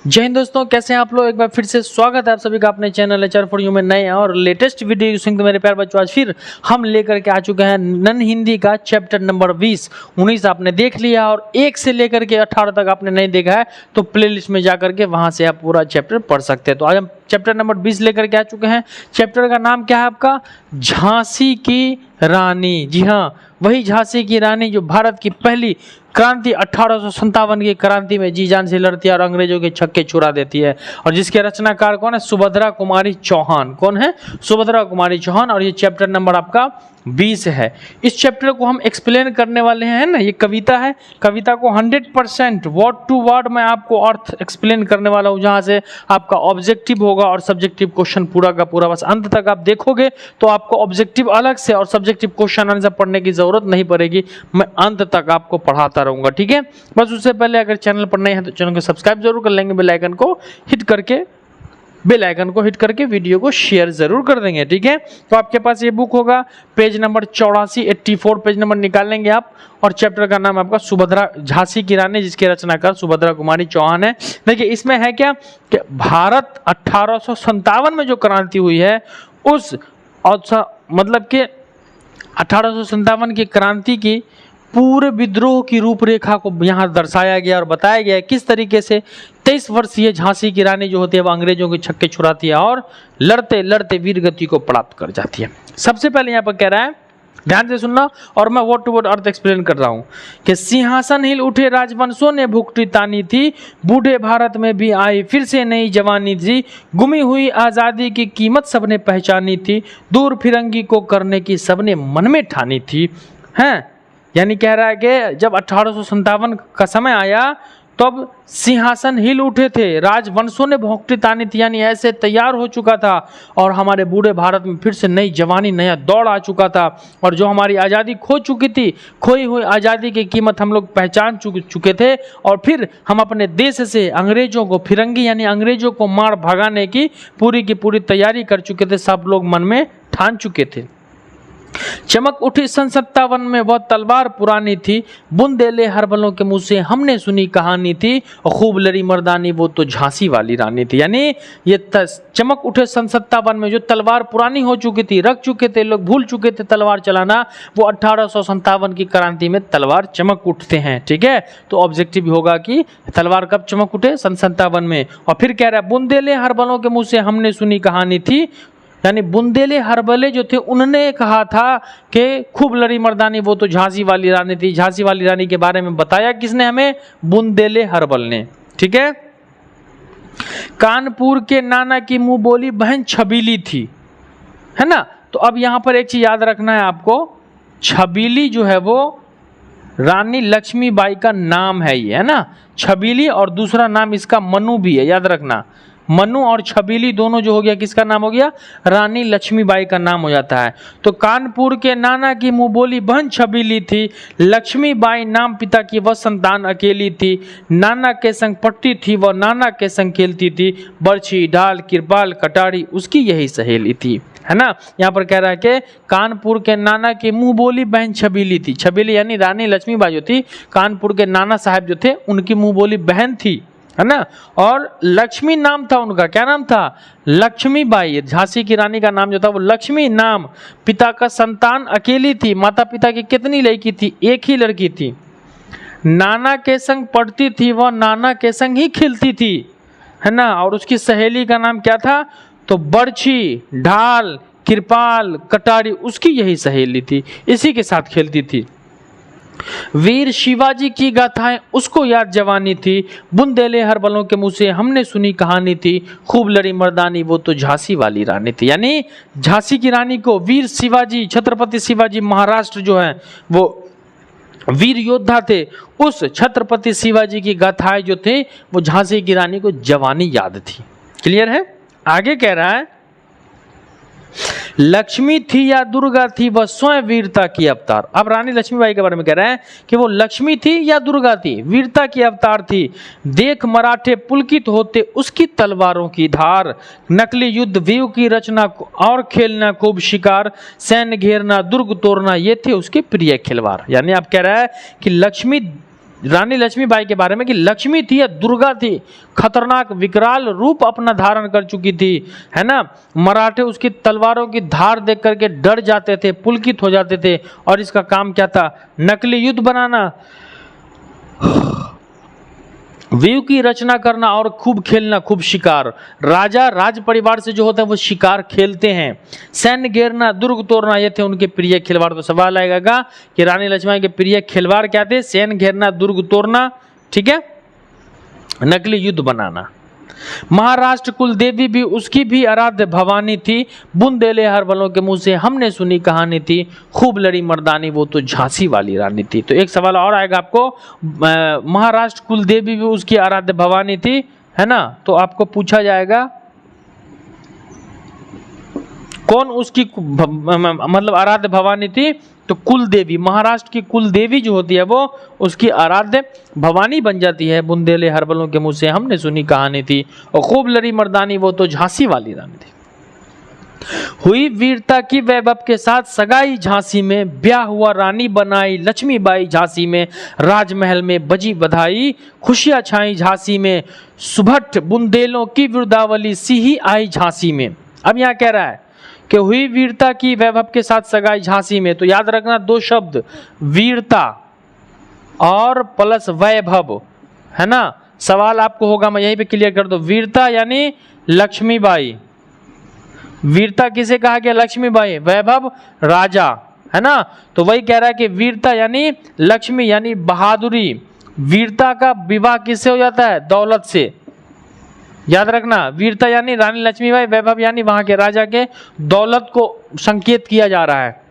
जय हिंद दोस्तों, कैसे हैं आप लोग। एक बार फिर से स्वागत है आप सभी का अपने चैनल एचआर फॉर यू में नए और लेटेस्ट वीडियो सिंह। तो मेरे प्यार बच्चों, आज फिर हम लेकर के आ चुके हैं नन हिंदी का चैप्टर नंबर 20-19 आपने देख लिया और 1 से लेकर के 18 तक आपने नहीं देखा है तो प्लेलिस्ट में जाकर के वहां से आप पूरा चैप्टर पढ़ सकते हैं। तो आज हम चैप्टर नंबर 20 लेकर के आ चुके हैं। चैप्टर का नाम क्या है आपका? झांसी की रानी। जी हाँ, वही झांसी की रानी जो भारत की पहली क्रांति 1857 की क्रांति में जी जान से लड़ती है और अंग्रेजों के छक्के छुड़ा देती है। और जिसके रचनाकार कौन है? सुभद्रा कुमारी चौहान। कौन है? सुभद्रा कुमारी चौहान। और ये चैप्टर नंबर आपका 20 है। इस चैप्टर को हम एक्सप्लेन करने वाले हैं ना, ये कविता है। कविता को 100% वर्ड टू वर्ड मैं आपको अर्थ एक्सप्लेन करने वाला हूँ, जहाँ से आपका ऑब्जेक्टिव होगा और सब्जेक्टिव क्वेश्चन पूरा का पूरा बस अंत तक आप देखोगे तो आपको ऑब्जेक्टिव अलग से और सब्जेक्टिव क्वेश्चन आंसर पढ़ने की जरूरत नहीं पड़ेगी। मैं अंत तक आपको पढ़ाता रहूंगा, ठीक है। बस उससे पहले अगर चैनल पर नए हैं तो चैनल को सब्सक्राइब जरूर कर लेंगे, बेल आइकन को हिट करके वीडियो को शेयर जरूर कर देंगे, ठीक है। तो आपके पास ये बुक होगा, पेज नंबर 84 पेज नंबर निकाल लेंगे आप। और चैप्टर का नाम आपका सुभद्रा झांसी की रानी, जिसके रचनाकार सुभद्रा कुमारी चौहान है। देखिए इसमें है क्या कि भारत 1857 में जो क्रांति हुई है उस मतलब कि 1857 की क्रांति की पूरे विद्रोह की रूपरेखा को यहाँ दर्शाया गया और बताया गया है किस तरीके से 23 वर्षीय झांसी की रानी जो होती है वो अंग्रेजों के छक्के छुड़ाती है और लड़ते लड़ते वीर गति को प्राप्त कर जाती है। सबसे पहले यहाँ पर कह रहा है, ध्यान से सुनना और मैं वर्ड टू वर्ड अर्थ एक्सप्लेन कर रहा हूँ कि सिंहासन हिल उठे राजवंशों ने भुगती तानी थी, बूढ़े भारत में भी आई फिर से नई जवानी थी, गुमी हुई आज़ादी की कीमत सबने पहचानी थी, दूर फिरंगी को करने की सबने मन में ठानी थी। हैं, यानी कह रहा है कि जब 1857 का समय आया तब सिंहासन हिल उठे थे, राजवंशों ने भौंकती तानी थी, यानी ऐसे तैयार हो चुका था और हमारे बूढ़े भारत में फिर से नई जवानी नया दौड़ आ चुका था। और जो हमारी आज़ादी खो चुकी थी, खोई हुई आज़ादी की कीमत हम लोग पहचान चुके थे और फिर हम अपने देश से अंग्रेजों को फिरंगी यानी अंग्रेजों को मार भगाने की पूरी तैयारी कर चुके थे, सब लोग मन में ठान चुके थे। चमक उठी सन 57 में वह तलवार पुरानी थी, बुंदेले हरबलों के मुंह से हमने सुनी कहानी थी, और खूब लड़ी मर्दानी वो तो झांसी वाली रानी थी। यानी ये चमक उठे सन 57 में जो तलवार पुरानी हो चुकी थी, रख चुके थे लोग, भूल चुके थे तलवार चलाना, वो 1857 की क्रांति में तलवार चमक उठते हैं, ठीक है। तो ऑब्जेक्टिव होगा कि तलवार कब चमक उठे? सन 57 में। और फिर कह रहा है बुंदेले हरबलों के मुंह से हमने सुनी कहानी थी, यानी बुंदेले हरबले जो थे उन्होंने कहा था कि खूब लड़ी मर्दानी वो तो झांसी वाली रानी थी। झांसी वाली रानी के बारे में बताया किसने? हमें बुंदेले हरबल ने, ठीक है। कानपुर के नाना की मुंह बोली बहन छबीली थी, है ना। तो अब यहां पर एक चीज याद रखना है आपको, छबीली जो है वो रानी लक्ष्मीबाई का नाम है, ये है ना छबीली, और दूसरा नाम इसका मनु भी है, याद रखना। मनु और छबीली दोनों जो हो गया किसका नाम हो गया? रानी लक्ष्मीबाई का नाम हो जाता है। तो कानपुर के नाना की मुंह बोली बहन छबीली थी, लक्ष्मीबाई नाम पिता की वह संतान अकेली थी, नाना के संग पट्टी थी वह नाना के संग खेलती थी, बर्छी ढाल किरपाल कटारी उसकी यही सहेली थी, है ना। यहाँ पर कह रहा है कि कानपुर के नाना की मुंह बोली बहन छबीली थी। छबीली यानी रानी लक्ष्मीबाई जो थी, कानपुर के नाना साहब जो थे उनकी मुंह बोली बहन थी, है ना। और लक्ष्मी नाम था उनका, क्या नाम था? लक्ष्मीबाई। झांसी की रानी का नाम जो था वो लक्ष्मी नाम, पिता का संतान अकेली थी, माता पिता की कितनी लड़की थी? एक ही लड़की थी। नाना के संग पढ़ती थी वह नाना के संग ही खेलती थी, है ना। और उसकी सहेली का नाम क्या था? तो बर्छी ढाल किरपाल कटारी उसकी यही सहेली थी, इसी के साथ खेलती थी। वीर शिवाजी की गाथाएं उसको याद जवानी थी, बुंदेले हरबलों के मुंह से हमने सुनी कहानी थी, खूब लड़ी मर्दानी वो तो झांसी वाली रानी थी। यानी झांसी की रानी को वीर शिवाजी, छत्रपति शिवाजी महाराष्ट्र जो है वो वीर योद्धा थे, उस छत्रपति शिवाजी की गाथाएं जो थे वो झांसी की रानी को जवानी याद थी। क्लियर है? आगे कह रहा है लक्ष्मी थी या दुर्गा थी वह स्वयं वीरता की अवतार। अब रानी लक्ष्मीबाई के बारे में कह रहे हैं कि वो लक्ष्मी थी या दुर्गा थी, वीरता की अवतार थी। देख मराठे पुलकित होते उसकी तलवारों की धार, नकली युद्ध व्यू की रचना और खेलना खूब शिकार, सैन्य घेरना दुर्ग तोड़ना ये थे उसके प्रिय खिलवाड़। यानी आप कह रहा है कि लक्ष्मी रानी लक्ष्मीबाई के बारे में कि लक्ष्मी थी या दुर्गा थी, खतरनाक विकराल रूप अपना धारण कर चुकी थी, है ना। मराठे उसकी तलवारों की धार देख करके डर जाते थे, पुलकित हो जाते थे, और इसका काम क्या था, नकली युद्ध बनाना, व्यू की रचना करना और खूब खेलना, खूब शिकार। राजा राज परिवार से जो होता है वो शिकार खेलते हैं। सैन्य घेरना, दुर्ग तोड़ना, ये थे उनके प्रिय खिलवाड़। तो सवाल आएगा कि रानी लक्ष्मीबाई के प्रिय खिलवाड़ क्या थे, सैन्य घेरना, दुर्ग तोड़ना, ठीक है, नकली युद्ध बनाना। महाराष्ट्र कुल देवी भी उसकी भी आराध्य भवानी थी, बुंदेले हर बलों के मुंह से हमने सुनी कहानी थी, खूब लड़ी मर्दानी वो तो झांसी वाली रानी थी। तो एक सवाल और आएगा आपको, महाराष्ट्र कुल देवी भी उसकी आराध्य भवानी थी, है ना, तो आपको पूछा जाएगा कौन उसकी मतलब आराध्य भवानी थी, तो कुल देवी, महाराष्ट्र की कुल देवी जो होती है वो उसकी आराध्य भवानी बन जाती है। बुंदेले हर बलों के मुंह से हमने सुनी कहानी थी, और खूब लड़ी मर्दानी वो तो झांसी वाली रानी थी। हुई वीरता की वैभव के साथ सगाई झांसी में, ब्याह हुआ रानी बनाई लक्ष्मीबाई झांसी में, राजमहल में बजी बधाई खुशियां छाई झांसी में, सुभट बुंदेलों की वृद्धावली सी ही आई झांसी में। अब यहाँ कह रहा है कि हुई वीरता की वैभव के साथ सगाई झांसी में, तो याद रखना दो शब्द, वीरता और प्लस वैभव, है ना। सवाल आपको होगा, मैं यहीं पे क्लियर कर दूं, वीरता यानी लक्ष्मीबाई, वीरता किसे कहा गया, लक्ष्मीबाई, वैभव राजा, है ना। तो वही कह रहा है कि वीरता यानी लक्ष्मी यानी बहादुरी, वीरता का विवाह किससे हो जाता है, दौलत से। याद रखना, वीरता यानी रानी लक्ष्मीबाई, वैभव यानी वहां के राजा के दौलत को संकेत किया जा रहा है।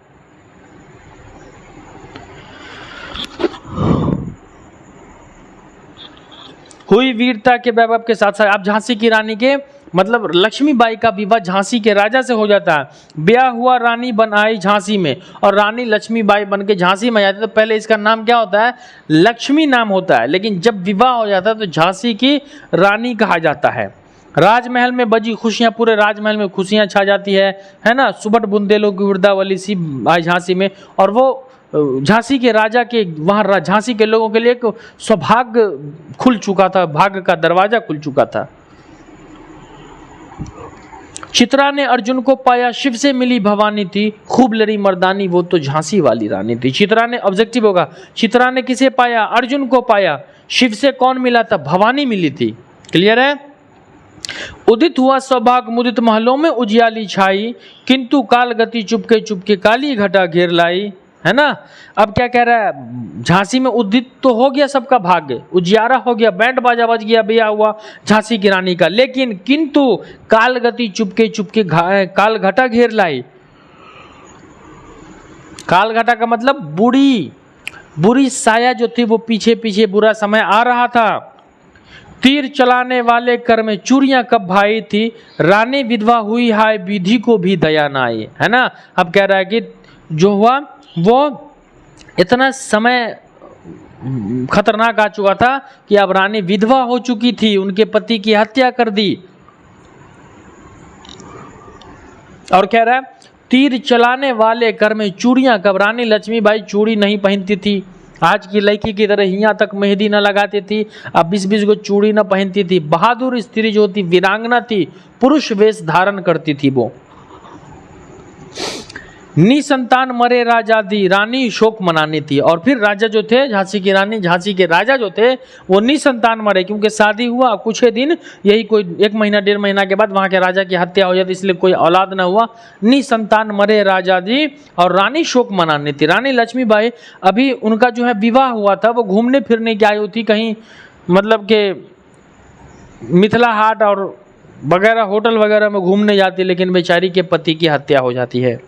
हुई वीरता के वैभव के साथ साथ आप झांसी की रानी के मतलब लक्ष्मीबाई का विवाह झांसी के राजा से हो जाता है। ब्याह हुआ रानी बनाई झांसी में, और रानी लक्ष्मीबाई बन के झांसी में आती है। तो पहले इसका नाम क्या होता है, लक्ष्मी नाम होता है, लेकिन जब विवाह हो जाता है तो झांसी की रानी कहा जाता है। राजमहल में बजी खुशियां, पूरे राजमहल में खुशियां छा जाती है ना। सुबट बुंदेलों की वृद्धावली सी आई झांसी में, और वो झांसी के राजा के वहां झांसी के लोगों के लिए एक सौभाग्य खुल चुका था, भाग्य का दरवाजा खुल चुका था। चित्रा ने अर्जुन को पाया, शिव से मिली भवानी थी, खूब लड़ी मर्दानी वो तो झांसी वाली रानी थी। चित्रा ने, ऑब्जेक्टिव होगा, चित्रा ने किसे पाया, अर्जुन को पाया, शिव से कौन मिला था, भवानी मिली थी। क्लियर है। उदित हुआ सौभाग्य मुदित महलों में उजियाली छाई, किंतु काल गति चुपके चुपके काली घटा घेर लाई, है ना। अब क्या कह रहा है, झांसी में उदित तो हो गया सबका भाग्य, उजियारा हो गया, बैंड बाजा बज गया, ब्याह हुआ झांसी की रानी का, लेकिन किंतु काल गति चुपके चुपके काल घटा घेर लाई। काल घटा का मतलब बुरी साया जो थी वो पीछे पीछे बुरा समय आ रहा था। तीर चलाने वाले कर में चूड़ियां कब भाई थी, रानी विधवा हुई हाय विधि को भी दया न आई, है ना। अब कह रहा है कि जो हुआ वो इतना समय खतरनाक आ चुका था कि अब रानी विधवा हो चुकी थी, उनके पति की हत्या कर दी। और कह रहा है तीर चलाने वाले कर में चूड़ियां कब, रानी लक्ष्मीबाई चूड़ी नहीं पहनती थी, आज की लड़की की तरह यहाँ तक मेहंदी न लगाती थी, अब 20-20 को चूड़ी न पहनती थी। बहादुर स्त्री जो थी, वीरांगना थी, पुरुष वेश धारण करती थी वो। निसंतान मरे राजा दी, रानी शोक मनानी थी। और फिर राजा जो थे, झांसी की रानी, झांसी के राजा जो थे वो निसंतान मरे, क्योंकि शादी हुआ कुछ ही दिन, यही कोई 1 महीना 1.5 महीना के बाद वहां के राजा की हत्या हो जाती, इसलिए कोई औलाद ना हुआ। निसंतान मरे राजा दी और रानी शोक मनानी थी। रानी लक्ष्मीबाई अभी उनका जो है विवाह हुआ था, वो घूमने फिरने की आई थी कहीं, मतलब के मिथिला हाट और वगैरह होटल वगैरह में घूमने जाती, लेकिन बेचारी के पति की हत्या हो जाती है।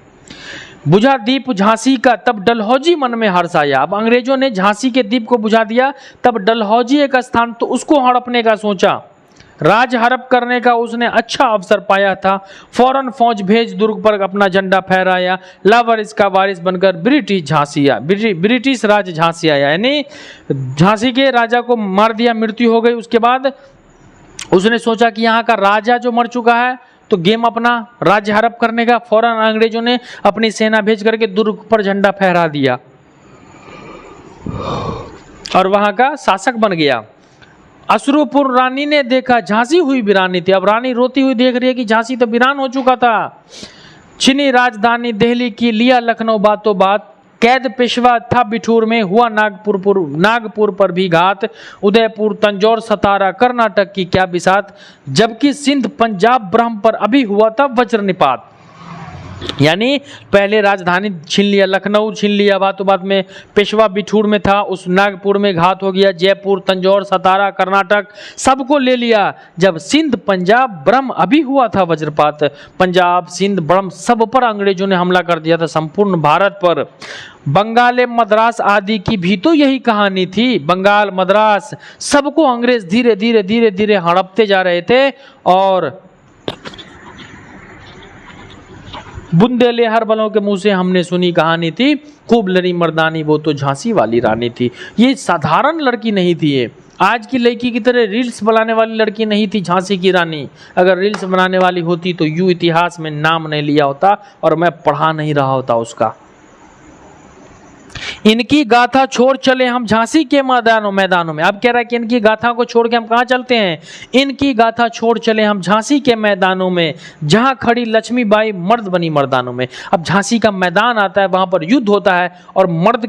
बुझा दीप झांसी का तब डलहौजी मन में हर्ष आया। अब अंग्रेजों ने झांसी के दीप को बुझा दिया, तब डलहौजी एक स्थान तो उसको हड़पने का सोचा, राज हड़प करने का उसने अच्छा अवसर पाया था। फौरन फौज भेज दुर्ग पर अपना झंडा फहराया, लावारिस का वारिस बनकर ब्रिटिश झांसी आया, ब्रिटिश राज झांसी आया, यानी झांसी के राजा को मार दिया, मृत्यु हो गई। उसके बाद उसने सोचा कि यहाँ का राजा जो मर चुका है तो गेम अपना राज्य हड़प करने का। फौरन अंग्रेजों ने अपनी सेना भेज करके दुर्ग पर झंडा फहरा दिया। और वहां का शासक बन गया। अश्रुपुर रानी ने देखा झांसी हुई वीरानी थी। अब रानी रोती हुई देख रही है कि झांसी तो वीरान हो चुका था। चीनी राजधानी दिल्ली की, लिया लखनऊ बातों बात, कैद पेशवा था बिठूर में, हुआ नागपुर पर भी घात, उदयपुर तंजौर सतारा कर्नाटक की क्या बिसात, जबकि सिंध पंजाब ब्रह्म पर अभी हुआ था वज्रनिपात। यानी पहले राजधानी छीन लिया, लखनऊ छीन लिया, बातों बात में पेशवा बिठूर में था, उस नागपुर में घात हो गया, जयपुर तंजौर सतारा कर्नाटक सबको ले लिया। जब सिंध पंजाब ब्रह्म अभी हुआ था वज्रपात, पंजाब सिंध ब्रह्म सब पर अंग्रेजों ने हमला कर दिया था, संपूर्ण भारत पर। बंगाल मद्रास आदि की भी तो यही कहानी थी। बंगाल मद्रास सबको अंग्रेज धीरे धीरे धीरे धीरे हड़पते जा रहे थे। और बुंदेले हर बलों के मुंह से हमने सुनी कहानी थी, खूब लड़ी मर्दानी वो तो झांसी वाली रानी थी। ये साधारण लड़की नहीं थी, ये आज की लड़की की तरह रील्स बनाने वाली लड़की नहीं थी झांसी की रानी। अगर रील्स बनाने वाली होती तो यूं इतिहास में नाम नहीं लिया होता और मैं पढ़ा नहीं रहा होता उसका। इनकी गाथा छोड़ चले हम झांसी के मैदानों में। अब कह रहा है कि इनकी गाथा को छोड़ के हम कहाँ चलते हैं? इनकी गाथा छोड़ चले हम झांसी के मैदानों में, जहां खड़ी लक्ष्मीबाई मर्द बनी मर्दानों में। अब झांसी का मैदान आता है, वहां पर युद्ध होता है और मर्द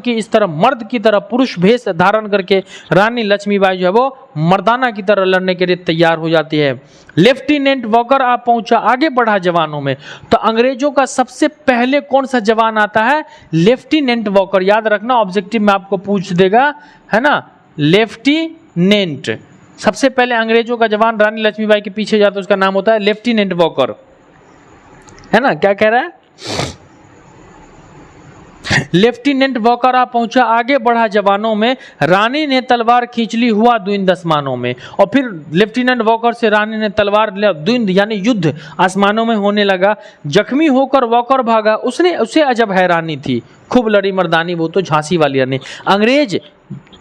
की तरह पुरुष भेष धारण करके रानी लक्ष्मीबाई जो है वो मर्दाना की तरह लड़ने के लिए तैयार हो जाती है। लेफ्टिनेंट वॉकर आ पहुंचा, आगे बढ़ा जवानों में। तो अंग्रेजों का सबसे पहले कौन सा जवान आता है? Lieutenant walker. याद रखना, ऑब्जेक्टिव में आपको पूछ देगा, है ना, लेफ्टिनेंट। सबसे पहले अंग्रेजों का जवान रानी लक्ष्मीबाई के पीछे जाता है, उसका नाम होता है लेफ्टिनेंट वॉकर, है ना। क्या कह रहा है? लेफ्टिनेंट वॉकर आ पहुंचा, आगे बढ़ा जवानों में, रानी ने तलवार खींच ली, हुआ द्विंद आसमानों में। और फिर लेफ्टिनेंट वॉकर से रानी ने तलवार द्विंद यानी युद्ध आसमानों में होने लगा। जख्मी होकर वॉकर भागा, उसे अजब हैरानी थी, खूब लड़ी मर्दानी वो तो झांसी वाली रानी। अंग्रेज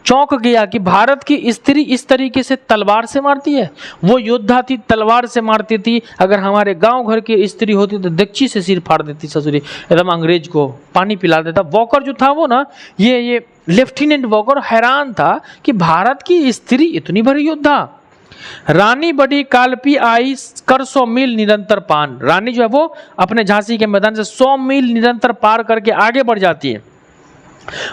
चौंक गया कि भारत की स्त्री इस तरीके से तलवार से मारती है। वो योद्धा थी, तलवार से मारती थी। अगर हमारे गांव घर की स्त्री होती तो दक्षी से सिर फाड़ देती ससुरी, एकदम अंग्रेज को पानी पिला देता। वॉकर जो था वो ना, ये लेफ्टिनेंट वॉकर हैरान था कि भारत की स्त्री इतनी बड़ी योद्धा। रानी बड़ी कालपी आई कर 100 मील निरंतर पान। रानी जो है वो अपने झांसी के मैदान से 100 मील निरंतर पार करके आगे बढ़ जाती है।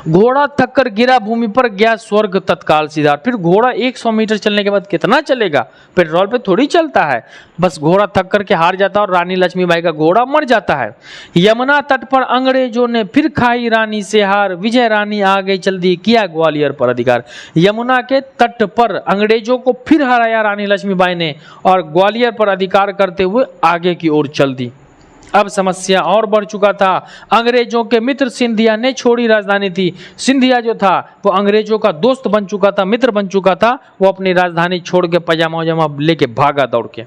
घोड़ा थक कर गिरा भूमि पर, गया स्वर्ग तत्काल सीधा। फिर घोड़ा 100 मीटर चलने के बाद कितना चलेगा? पेट्रोल पे थोड़ी चलता है। बस घोड़ा थक करके हार जाता है और रानी लक्ष्मीबाई का घोड़ा मर जाता है। यमुना तट पर अंग्रेजों ने फिर खाई रानी से हार, विजय रानी आ गई जल्दी, किया ग्वालियर पर अधिकार। यमुना के तट पर अंग्रेजों को फिर हराया रानी लक्ष्मीबाई ने और ग्वालियर पर अधिकार करते हुए आगे की ओर चल दी। अब समस्या और बढ़ चुका था। अंग्रेजों के मित्र सिंधिया ने छोड़ी राजधानी थी। सिंधिया जो था वो अंग्रेजों का दोस्त बन चुका था, मित्र बन चुका था। वो अपनी राजधानी छोड़ के पजामा वजामा लेके भागा दौड़ के।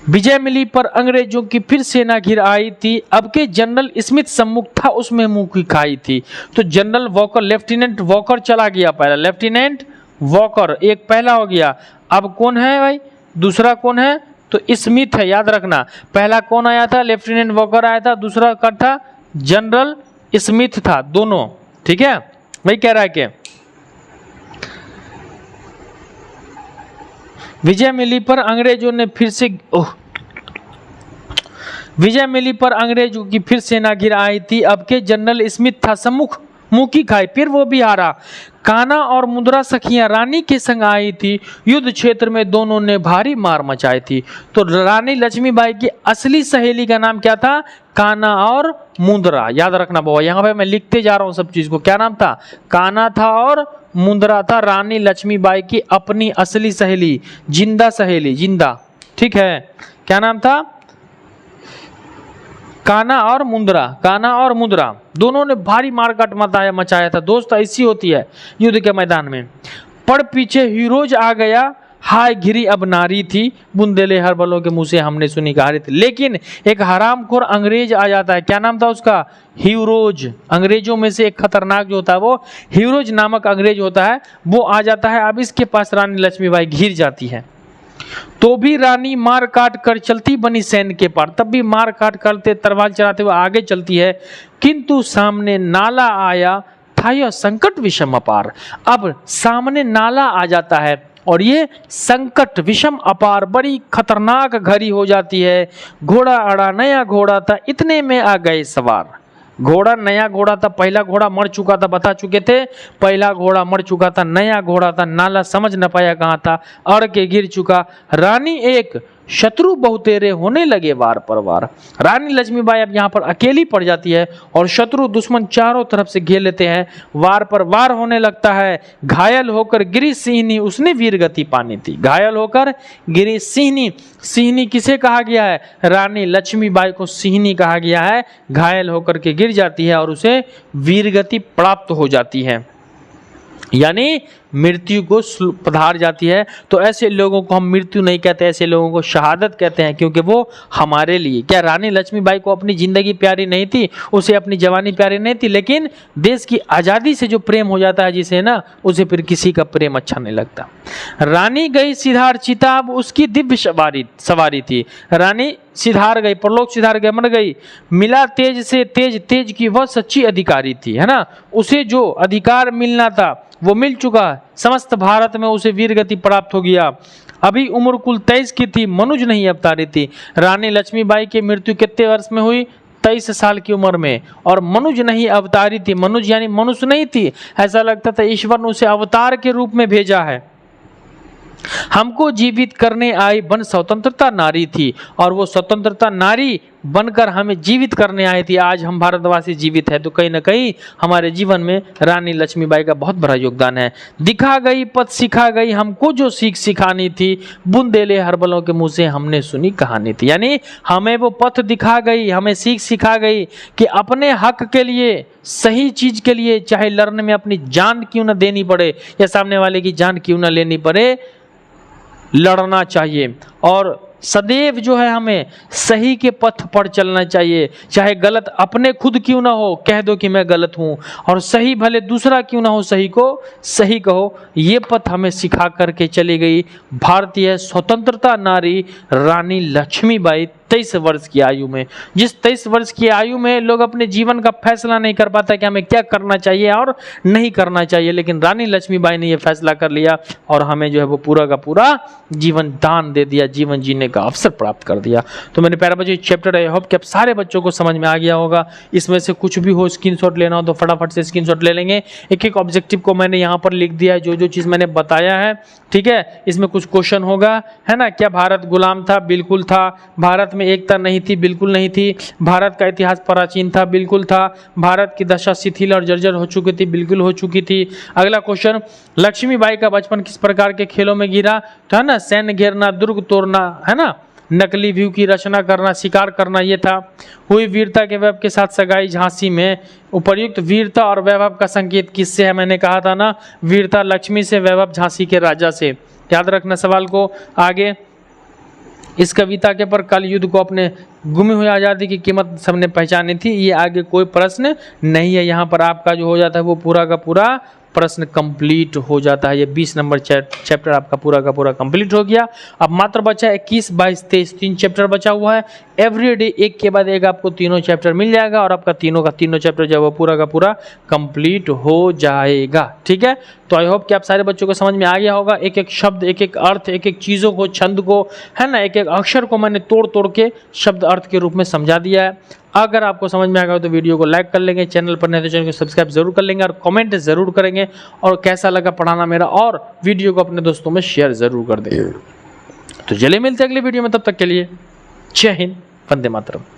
विजय मिली पर अंग्रेजों की फिर सेना घिर आई थी। अब के जनरल स्मिथ सम्मुख था, उसमें मुंह की खाई थी। तो जनरल वॉकर, लेफ्टिनेंट वॉकर चला गया पहला, लेफ्टिनेंट वॉकर एक पहला हो गया। अब कौन है भाई? दूसरा कौन है? तो स्मिथ है, याद रखना। पहला कौन आया था? लेफ्टिनेंट वॉकर आया था, दूसरा कौन था? जनरल स्मिथ था, दोनों। ठीक है, वही कह रहा है कि विजय मिली पर अंग्रेजों ने फिर से विजय मिली पर अंग्रेजों की फिर सेना घिर आई थी। अब के जनरल स्मिथ था सम्मुख, मुंह की खाई, फिर वो भी हारा। काना और मुद्रा सखियां रानी के संग आई थी। युद्ध क्षेत्र में दोनों ने भारी मार मचाई थी। तो रानी लक्ष्मीबाई की असली सहेली का नाम क्या था? काना और मुद्रा। याद रखना बाबा, यहाँ पे मैं लिखते जा रहा हूँ सब चीज को। क्या नाम था? काना था और मुद्रा था, रानी लक्ष्मीबाई की अपनी असली सहेली, जिंदा सहेली, जिंदा। ठीक है, क्या नाम था? काना और मुद्रा। काना और मुद्रा दोनों ने भारी मारकाट मचाया था। दोस्त ऐसी होती है युद्ध के मैदान में। पड़ पीछे हीरोज आ गया, हाय घिरी अब नारी थी, बुंदेले हर बलों के मुंह से हमने सुनी कहानी थी। लेकिन एक हरामखोर अंग्रेज आ जाता है। क्या नाम था उसका? हीरोज। अंग्रेजों में से एक खतरनाक जो होता है वो हीरोज नामक अंग्रेज होता है, वो आ जाता है। अब इसके पास रानी लक्ष्मीबाई घिर जाती है। तो भी रानी मार काट कर चलती बनी सैन्य के पार। तब भी मार काट करते, तलवार चलाते हुए आगे चलती है। किंतु सामने नाला आया था अथाह संकट विषम अपार। अब सामने नाला आ जाता है और ये संकट विषम अपार, बड़ी खतरनाक घड़ी हो जाती है। घोड़ा अड़ा नया घोड़ा था, इतने में आ गए सवार। घोड़ा नया घोड़ा था, पहला घोड़ा मर चुका था, बता चुके थे, पहला घोड़ा मर चुका था, नया घोड़ा था, नाला समझ न पाया कहाँ था, अड़ के गिर चुका। रानी एक शत्रु बहुतेरे होने लगे वार पर वार। रानी लक्ष्मीबाई अब यहाँ पर अकेली पड़ जाती है और शत्रु दुश्मन चारों तरफ से घेर लेते हैं, वार पर वार होने लगता है। घायल होकर गिरी सिंहनी, उसने वीर गति पानी थी। घायल होकर गिरी सिंहनी, सिंहनी किसे कहा गया है? रानी लक्ष्मीबाई को सिंहनी कहा गया है। घायल होकर के गिर जाती है और उसे वीर गति प्राप्त हो जाती है, यानी मृत्यु को पधार जाती है। तो ऐसे लोगों को हम मृत्यु नहीं कहते, ऐसे लोगों को शहादत कहते हैं, क्योंकि वो हमारे लिए, क्या रानी लक्ष्मीबाई को अपनी जिंदगी प्यारी नहीं थी, उसे अपनी जवानी प्यारी नहीं थी, लेकिन देश की आज़ादी से जो प्रेम हो जाता है जिसे ना, उसे फिर किसी का प्रेम अच्छा नहीं लगता। रानी गई सिधार चिता, अब उसकी दिव्य सवारी थी। रानी सिधार गई, परलोक सिधार गई, मर गई। मिला तेज से तेज, तेज की वह सच्ची अधिकारी थी, है ना, उसे जो अधिकार मिलना था वो मिल चुका। समस्त भारत में उसे वीर गति प्राप्त हो गया। अभी उम्र कुल 23 की थी, मनुज नहीं अवतारी थी। रानी लक्ष्मीबाई की मृत्यु कितने वर्ष में हुई? 23 साल की उम्र में, और मनुज नहीं अवतारी थी। मनुज यानी मनुष्य नहीं थी, ऐसा लगता था ईश्वर ने उसे अवतार के रूप में भेजा है। हमको जीवित करने आई बन स्वतंत्रता नारी थी, और वो स्वतंत्रता नारी बनकर हमें जीवित करने आई थी। आज हम भारतवासी जीवित है तो कहीं ना कहीं हमारे जीवन में रानी लक्ष्मीबाई का बहुत बड़ा योगदान है। दिखा गई पथ सिखा गई, हमको जो सीख सिखानी थी, बुंदेले हरबलों के मुंह से हमने सुनी कहानी थी। यानी हमें वो पथ दिखा गई, हमें सीख सिखा गई कि अपने हक के लिए, सही चीज के लिए, चाहे लड़ने में अपनी जान क्यों न देनी पड़े या सामने वाले की जान क्यों न लेनी पड़े, लड़ना चाहिए। और सदैव जो है हमें सही के पथ पर चलना चाहिए, चाहे गलत अपने खुद क्यों ना हो, कह दो कि मैं गलत हूं, और सही भले दूसरा क्यों ना हो, सही को सही कहो। ये पथ हमें सिखा करके चली गई भारतीय स्वतंत्रता नारी रानी लक्ष्मीबाई 23 वर्ष की आयु में। जिस 23 वर्ष की आयु में लोग अपने जीवन का फैसला नहीं कर पाता कि हमें क्या करना चाहिए और नहीं करना चाहिए, लेकिन रानी लक्ष्मीबाई ने यह फैसला कर लिया और हमें जो है वो पूरा का पूरा जीवन दान दे दिया, जीवन जीने का अवसर प्राप्त कर दिया। तो मेरे प्यारे बच्चों, चैप्टर आई होप कि आप सारे बच्चों को समझ में आ गया होगा। इसमें से कुछ भी हो, स्क्रीनशॉट लेना हो तो फटाफट से स्क्रीनशॉट ले लेंगे। एक एक ऑब्जेक्टिव को मैंने यहाँ पर लिख दिया है, जो जो चीज़ मैंने बताया है, ठीक है। इसमें कुछ क्वेश्चन होगा, है ना। क्या भारत गुलाम था? बिल्कुल था। भारत में एकता नहीं थी? बिल्कुल नहीं थी। भारत का इतिहास प्राचीन था? बिल्कुल था। भारत की दशा शिथिल और जर्जर हो चुकी थी? बिल्कुल हो चुकी थी। अगला क्वेश्चन, लक्ष्मीबाई का बचपन किस प्रकार के खेलों में गिरा? तो है ना, सैन्य घेरना, दुर्ग तोड़ना, है ना, नकली व्यू की रचना करना, शिकार करना, ये था। हुई वीरता के वैभव के साथ सगाई झांसी में। उपर्युक्त वीरता और वैभव का संकेत किससे है? मैंने कहा था ना, वीरता लक्ष्मी से, वैभव झांसी के राजा से। याद रखना सवाल को। आगे, इस कविता के पर कल युद्ध को अपने गुमी हुई आज़ादी की कीमत सबने पहचानी थी। ये आगे कोई प्रश्न नहीं है, यहाँ पर आपका जो हो जाता है वो पूरा का पूरा प्रश्न कंप्लीट हो जाता है। ये 20 नंबर चैप्टर आपका पूरा का पूरा कंप्लीट हो गया। अब मात्र बचा 21, 22, 23 3 चैप्टर बचा हुआ है। एवरीडे एक के बाद एक आपको तीनों चैप्टर मिल जाएगा और आपका तीनों का तीनों चैप्टर जो है वो पूरा का पूरा कंप्लीट हो जाएगा, ठीक है। तो आई होप कि आप सारे बच्चों को समझ में आ गया होगा। एक एक शब्द, एक एक अर्थ, एक एक चीज़ों को, छंद को, है ना, एक एक अक्षर को मैंने तोड़ तोड़ के शब्द अर्थ के रूप में समझा दिया है। अगर आपको समझ में आ गया तो वीडियो को लाइक कर लेंगे, चैनल पर नहीं तो चैनल को सब्सक्राइब जरूर कर लेंगे और कमेंट जरूर करेंगे, और कैसा लगा पढ़ाना मेरा, और वीडियो को अपने दोस्तों में शेयर जरूर कर देंगे। तो चलिए मिलते हैं अगले वीडियो में, तब तक के लिए जय हिंद, वंदे मातरम।